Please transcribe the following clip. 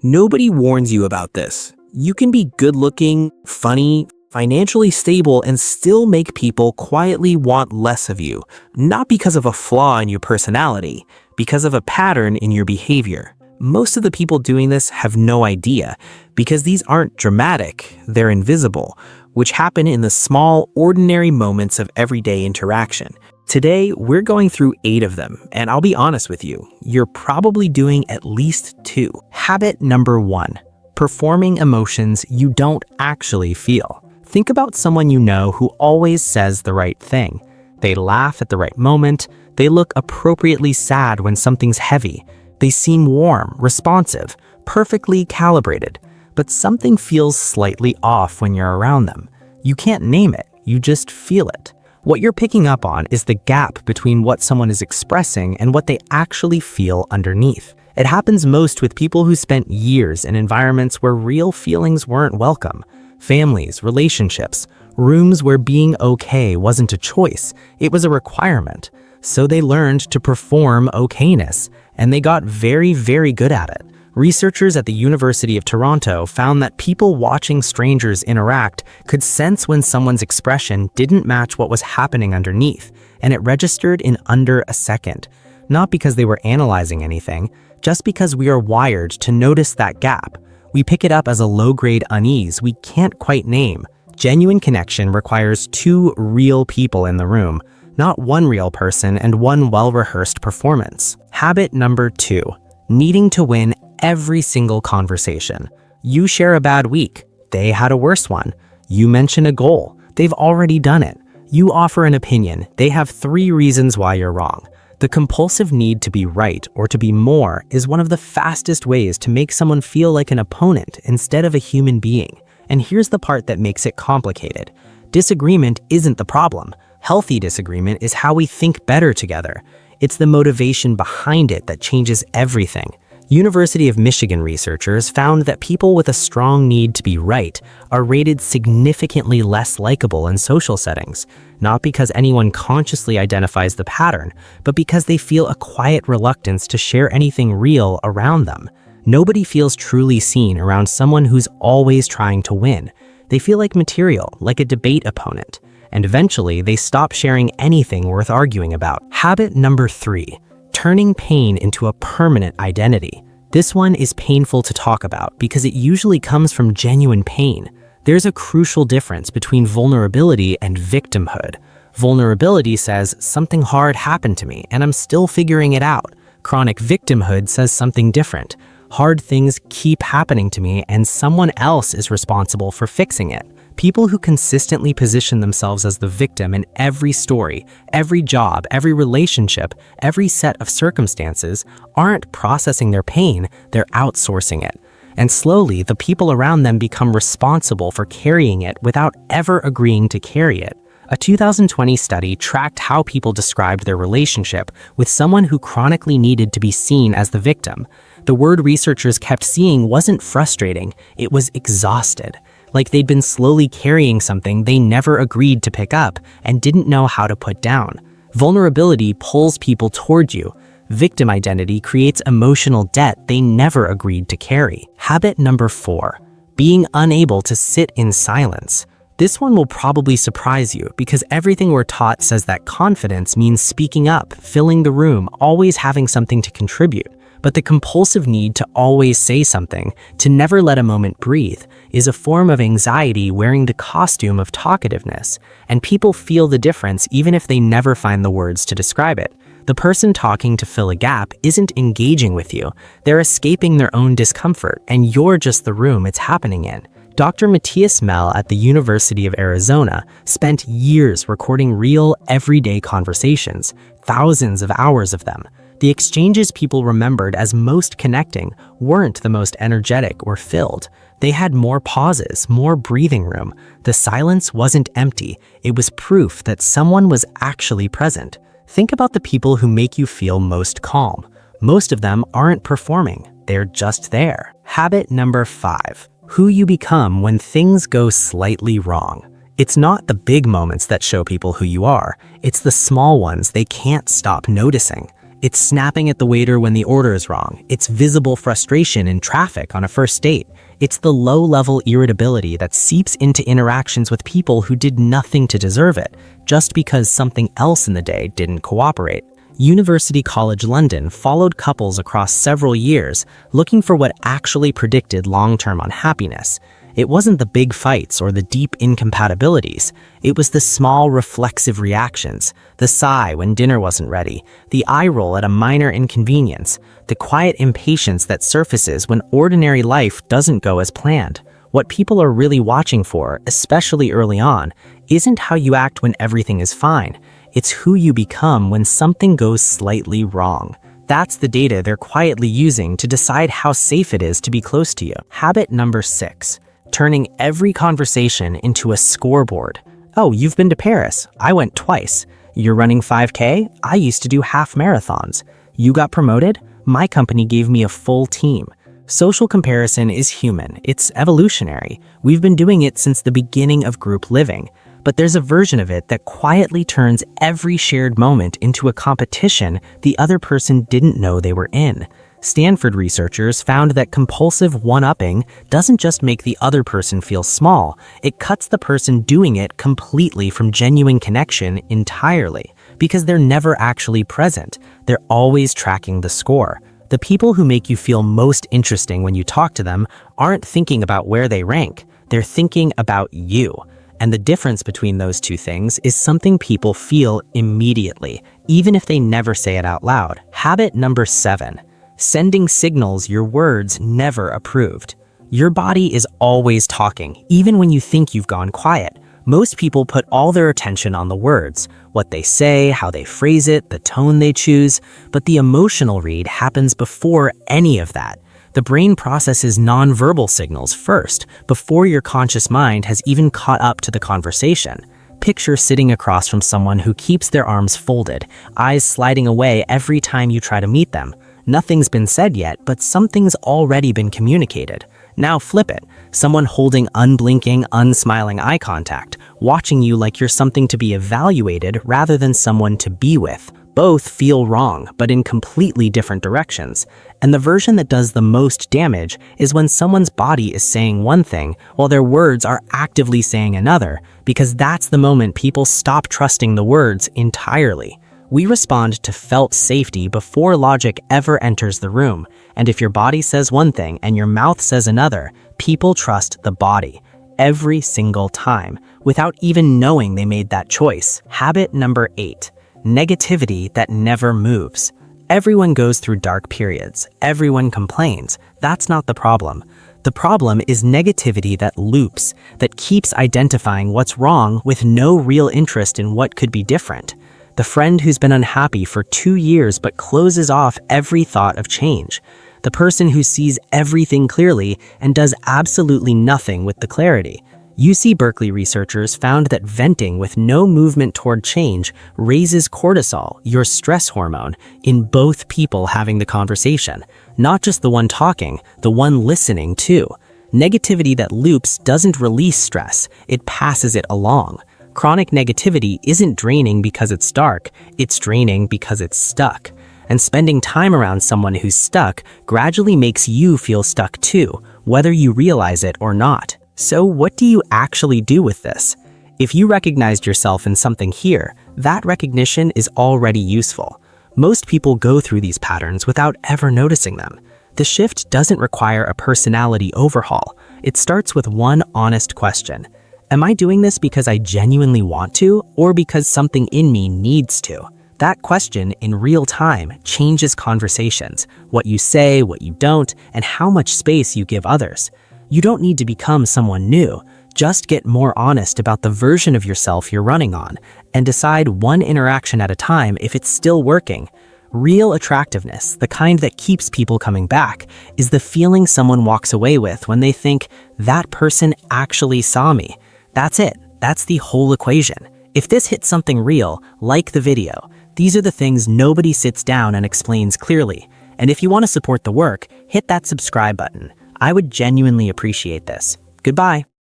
Nobody warns you about this. You can be good-looking, funny, financially stable, and still make people quietly want less of you, not because of a flaw in your personality, because of a pattern in your behavior. Most of the people doing this have no idea, because these aren't dramatic, they're invisible, which happen in the small, ordinary moments of everyday interaction. Today, we're going through 8 of them, and I'll be honest with you, you're probably doing at least 2. Habit number 1, performing emotions you don't actually feel. Think about someone you know who always says the right thing. They laugh at the right moment, they look appropriately sad when something's heavy, they seem warm, responsive, perfectly calibrated, but something feels slightly off when you're around them. You can't name it, you just feel it. What you're picking up on is the gap between what someone is expressing and what they actually feel underneath. It happens most with people who spent years in environments where real feelings weren't welcome. Families, relationships, rooms where being okay wasn't a choice, it was a requirement. So they learned to perform okayness, and they got very, very good at it. Researchers at the University of Toronto found that people watching strangers interact could sense when someone's expression didn't match what was happening underneath, and it registered in under a second. Not because they were analyzing anything, just because we are wired to notice that gap. We pick it up as a low-grade unease we can't quite name. Genuine connection requires 2 real people in the room, not 1 real person and 1 well-rehearsed performance. Habit number 2, needing to win every single conversation. You share a bad week, they had a worse one. You mention a goal, they've already done it. You offer an opinion, they have 3 reasons why you're wrong. The compulsive need to be right or to be more is one of the fastest ways to make someone feel like an opponent instead of a human being. And here's the part that makes it complicated. Disagreement isn't the problem. Healthy disagreement is how we think better together. It's the motivation behind it that changes everything. University of Michigan researchers found that people with a strong need to be right are rated significantly less likable in social settings, not because anyone consciously identifies the pattern, but because they feel a quiet reluctance to share anything real around them. Nobody feels truly seen around someone who's always trying to win. They feel like material, like a debate opponent, and eventually they stop sharing anything worth arguing about. Habit number 3. Turning pain into a permanent identity. This one is painful to talk about because it usually comes from genuine pain. There's a crucial difference between vulnerability and victimhood. Vulnerability says, something hard happened to me and I'm still figuring it out. Chronic victimhood says something different. Hard things keep happening to me and someone else is responsible for fixing it. People who consistently position themselves as the victim in every story, every job, every relationship, every set of circumstances aren't processing their pain, they're outsourcing it. And slowly, the people around them become responsible for carrying it without ever agreeing to carry it. A 2020 study tracked how people described their relationship with someone who chronically needed to be seen as the victim. The word researchers kept seeing wasn't frustrating, it was exhausted. Like they'd been slowly carrying something they never agreed to pick up and didn't know how to put down. Vulnerability pulls people toward you. Victim identity creates emotional debt they never agreed to carry. Habit number 4, being unable to sit in silence. This one will probably surprise you because everything we're taught says that confidence means speaking up, filling the room, always having something to contribute. But the compulsive need to always say something, to never let a moment breathe, is a form of anxiety wearing the costume of talkativeness, and people feel the difference even if they never find the words to describe it. The person talking to fill a gap isn't engaging with you, they're escaping their own discomfort, and you're just the room it's happening in. Dr. Matthias Mell at the University of Arizona spent years recording real, everyday conversations, thousands of hours of them. The exchanges people remembered as most connecting weren't the most energetic or filled. They had more pauses, more breathing room. The silence wasn't empty. It was proof that someone was actually present. Think about the people who make you feel most calm. Most of them aren't performing. They're just there. Habit number 5. Who you become when things go slightly wrong. It's not the big moments that show people who you are. It's the small ones they can't stop noticing. It's snapping at the waiter when the order is wrong. It's visible frustration in traffic on a first date. It's the low-level irritability that seeps into interactions with people who did nothing to deserve it, just because something else in the day didn't cooperate. University College London followed couples across several years, looking for what actually predicted long-term unhappiness. It wasn't the big fights or the deep incompatibilities. It was the small reflexive reactions, the sigh when dinner wasn't ready, the eye roll at a minor inconvenience, the quiet impatience that surfaces when ordinary life doesn't go as planned. What people are really watching for, especially early on, isn't how you act when everything is fine. It's who you become when something goes slightly wrong. That's the data they're quietly using to decide how safe it is to be close to you. Habit number 6. Turning every conversation into a scoreboard. Oh, you've been to Paris. I went twice. You're running 5K? I used to do half marathons. You got promoted? My company gave me a full team. Social comparison is human. It's evolutionary. We've been doing it since the beginning of group living. But there's a version of it that quietly turns every shared moment into a competition the other person didn't know they were in. Stanford researchers found that compulsive one-upping doesn't just make the other person feel small, it cuts the person doing it completely from genuine connection entirely, because they're never actually present. They're always tracking the score. The people who make you feel most interesting when you talk to them aren't thinking about where they rank. They're thinking about you. And the difference between those two things is something people feel immediately, even if they never say it out loud. Habit number 7. Sending signals your words never approved. Your body is always talking, even when you think you've gone quiet. Most people put all their attention on the words, what they say, how they phrase it, the tone they choose, but the emotional read happens before any of that. The brain processes nonverbal signals first, before your conscious mind has even caught up to the conversation. Picture sitting across from someone who keeps their arms folded, eyes sliding away every time you try to meet them. Nothing's been said yet, but something's already been communicated. Now flip it. Someone holding unblinking, unsmiling eye contact, watching you like you're something to be evaluated rather than someone to be with. Both feel wrong, but in completely different directions. And the version that does the most damage is when someone's body is saying one thing while their words are actively saying another, because that's the moment people stop trusting the words entirely. We respond to felt safety before logic ever enters the room, and if your body says one thing and your mouth says another, people trust the body every single time, without even knowing they made that choice. Habit number 8. Negativity that never moves. Everyone goes through dark periods. Everyone complains. That's not the problem. The problem is negativity that loops, that keeps identifying what's wrong with no real interest in what could be different. The friend who's been unhappy for 2 years but closes off every thought of change. The person who sees everything clearly and does absolutely nothing with the clarity. UC Berkeley researchers found that venting with no movement toward change raises cortisol, your stress hormone, in both people having the conversation. Not just the one talking, the one listening too. Negativity that loops doesn't release stress, it passes it along. Chronic negativity isn't draining because it's dark, it's draining because it's stuck. And spending time around someone who's stuck gradually makes you feel stuck too, whether you realize it or not. So what do you actually do with this? If you recognized yourself in something here, that recognition is already useful. Most people go through these patterns without ever noticing them. The shift doesn't require a personality overhaul. It starts with one honest question. Am I doing this because I genuinely want to, or because something in me needs to? That question in real time changes conversations, what you say, what you don't, and how much space you give others. You don't need to become someone new. Just get more honest about the version of yourself you're running on, and decide one interaction at a time if it's still working. Real attractiveness, the kind that keeps people coming back, is the feeling someone walks away with when they think, that person actually saw me. That's it. That's the whole equation. If this hits something real, like the video. These are the things nobody sits down and explains clearly. And if you want to support the work, hit that subscribe button. I would genuinely appreciate this. Goodbye.